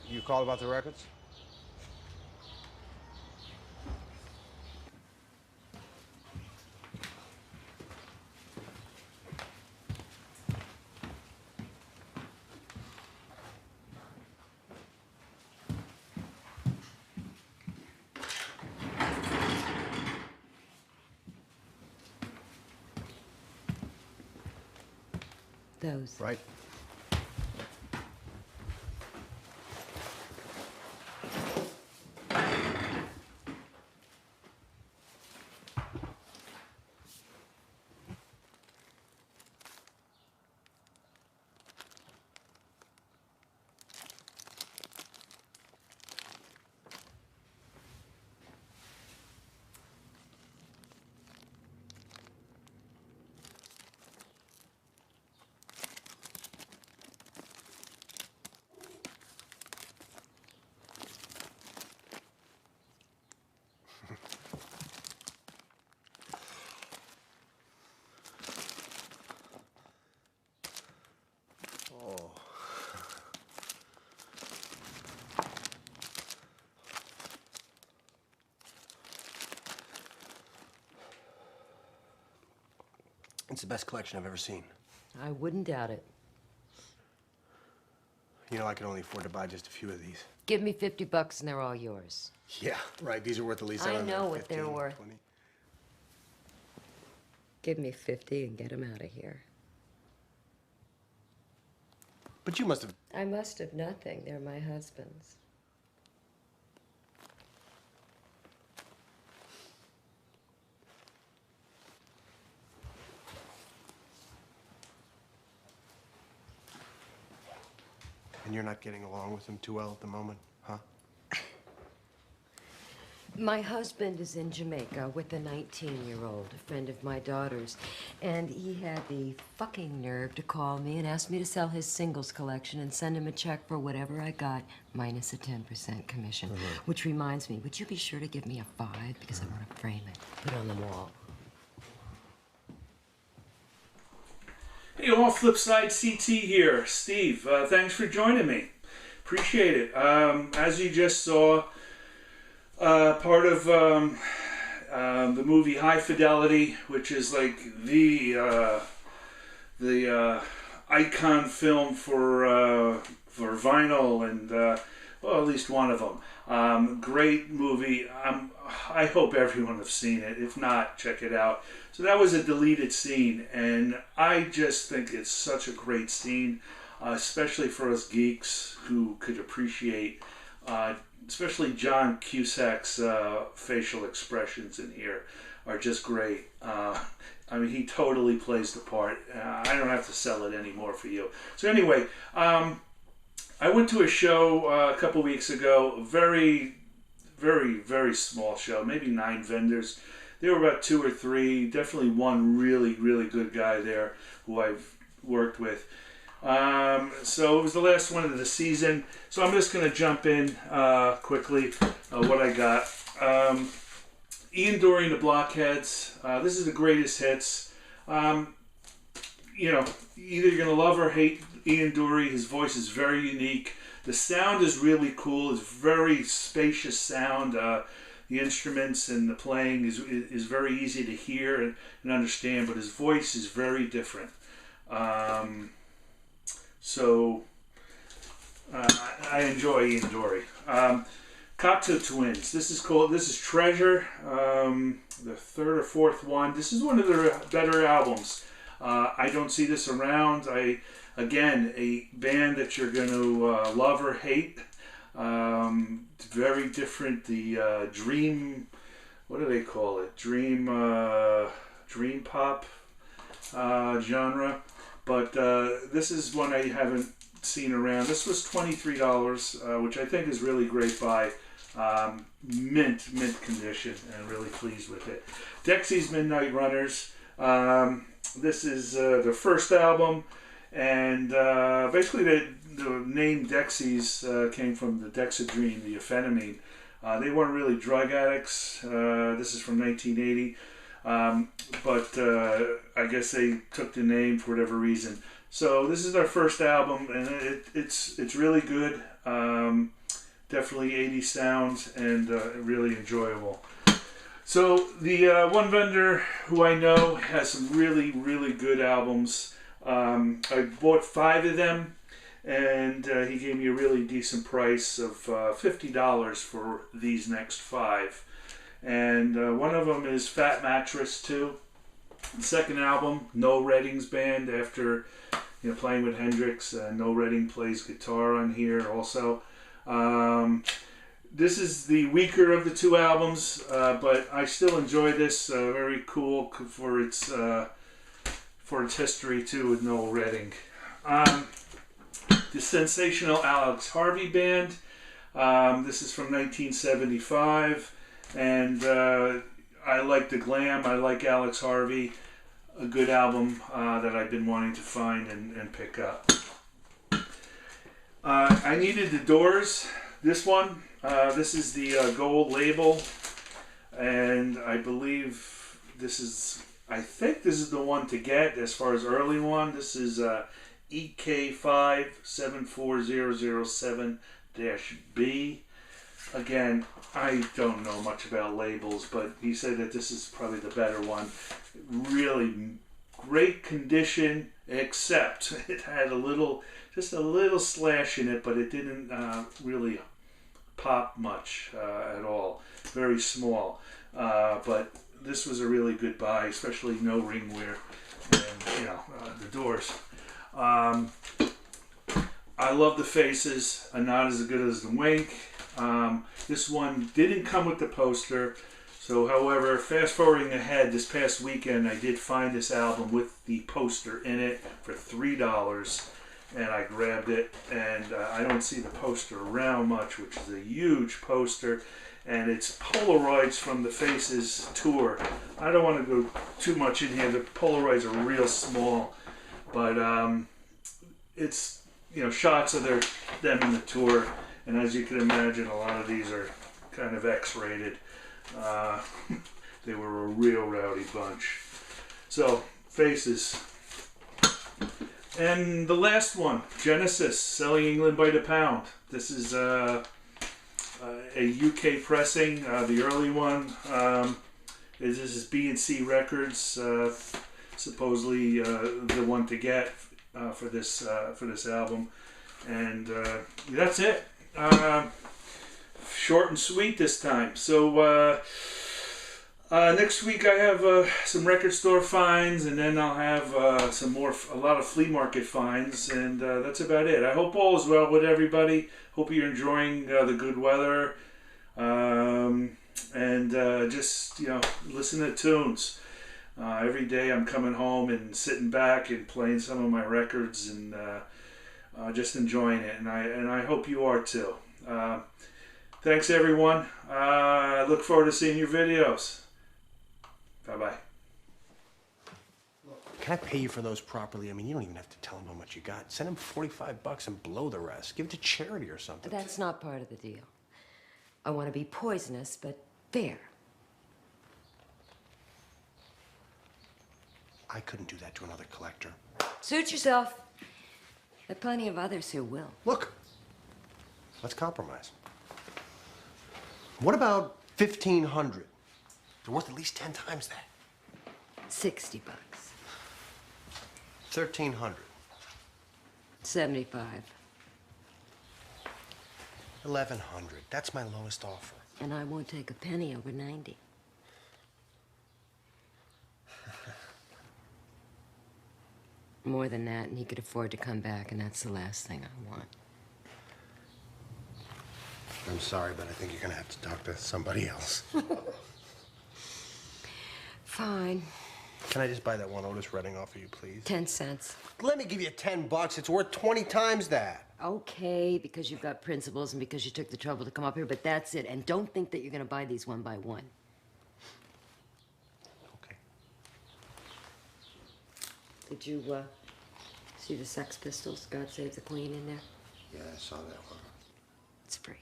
You called about the records? Those. Right. Oh. It's the best collection I've ever seen. I wouldn't doubt it. You know, I can only afford to buy just a few of these. Give me $50 and they're all yours. Yeah, right. These are worth at least, I don't know what 15, they're worth. 20. Give me 50 and get them out of here. But you must have... I must have nothing. They're my husband's. And you're not getting along with them too well at the moment, huh? My husband is in Jamaica with a 19-year-old, a friend of my daughter's, and he had the fucking nerve to call me and ask me to sell his singles collection and send him a check for whatever I got, minus a 10% commission. Which reminds me, would you be sure to give me a 5? Because I want to frame it, put it on the wall. Hey all, FlipSideCT here. Steve, thanks for joining me. Appreciate it. As you just saw, part of the movie High Fidelity, which is like the icon film for vinyl, and well, at least one of them. Great movie. I hope everyone has seen it. If not, check it out. So that was a deleted scene, and I just think it's such a great scene, especially for us geeks who could appreciate, especially John Cusack's facial expressions in here are just great. I mean, he totally plays the part. I don't have to sell it anymore for you. So anyway, I went to a show a couple weeks ago, a very, very small show, maybe 9 vendors. There were about 2 or 3, definitely one really good guy there who I've worked with. So it was the last one of the season. So I'm just going to jump in quickly what I got. Ian Dury and the Blockheads. This is the greatest hits. You know, either you're going to love or hate Ian Dury. His voice is very unique. The sound is really cool. It's very spacious sound. The instruments and the playing is very easy to hear and understand, but his voice is very different. So I enjoy Ian Dury. Cocteau Twins. This is Treasure, the 3rd or 4th one. This is one of their better albums. I don't see this around. Again, a band that you're going to love or hate. It's very different. The dream, what do they call it? Dream pop genre. But this is one I haven't seen around. This was $23, which I think is really great buy. Mint condition, and really pleased with it. Dexy's Midnight Runners. This is their first album, and basically the name Dexys came from the Dexedrine, the amphetamine. They weren't really drug addicts. This is from 1980. But I guess they took the name for whatever reason. So this is their first album, and it's really good. Definitely 80s sounds and really enjoyable. So the one vendor who I know has some really, really good albums. I bought 5 of them, and he gave me a really decent price of $50 for these next 5. And one of them is Fat Mattress 2. The second album, No Redding's band, after playing with Hendrix. No Redding plays guitar on here also. This is the weaker of the 2 albums, but I still enjoy this. Very cool for its history too with Noel Redding. The Sensational Alex Harvey Band. This is from 1975, and I like the glam. I like Alex Harvey. A good album that I've been wanting to find and pick up. I needed the Doors. This one. This is the gold label, and I believe this is. I think this is the one to get as far as early one. This is EK574007-B. Again, I don't know much about labels, but he said that this is probably the better one. Really great condition, except it had just a little slash in it, but it didn't really pop much at all. Very small, but this was a really good buy, especially no ring wear, and the Doors. I love the Faces, not as good as the Wink. This one didn't come with the poster, so however, fast forwarding ahead, this past weekend I did find this album with the poster in it for $3, and I grabbed it, and I don't see the poster around much, which is a huge poster, and it's Polaroids from the Faces tour. I don't want to go too much in here. The Polaroids are real small, but it's shots of them in the tour, and as you can imagine, a lot of these are kind of X-rated. They were a real rowdy bunch. So Faces. And the last one, Genesis, Selling England by the Pound. This is a UK pressing, the early one. This is B&C Records, supposedly the one to get for this album. And that's it. Short and sweet this time. So next week I have some record store finds, and then I'll have a lot of flea market finds, and that's about it. I hope all is well with everybody. Hope you're enjoying the good weather, and just listen to tunes. Every day I'm coming home and sitting back and playing some of my records and just enjoying it, and I hope you are too. Thanks everyone. I look forward to seeing your videos. Bye-bye. Can I pay you for those properly? I mean, you don't even have to tell them how much you got. Send them $45 and blow the rest. Give it to charity or something. That's not part of the deal. I want to be poisonous, but fair. I couldn't do that to another collector. Suit yourself. There are plenty of others who will. Look, let's compromise. What about 1,500? They're worth at least 10 times that. $60. 1,300. 75. 1,100. That's my lowest offer. And I won't take a penny over 90. More than that, and he could afford to come back, and that's the last thing I want. I'm sorry, but I think you're gonna have to talk to somebody else. Fine. Can I just buy that one Otis Redding off of you, please? 10 cents. Let me give you $10. It's worth 20 times that. Okay, because you've got principles and because you took the trouble to come up here, but that's it. And don't think that you're gonna buy these one by one. Okay. Did you, see the Sex Pistols, God Save the Queen in there? Yeah, I saw that one. It's free.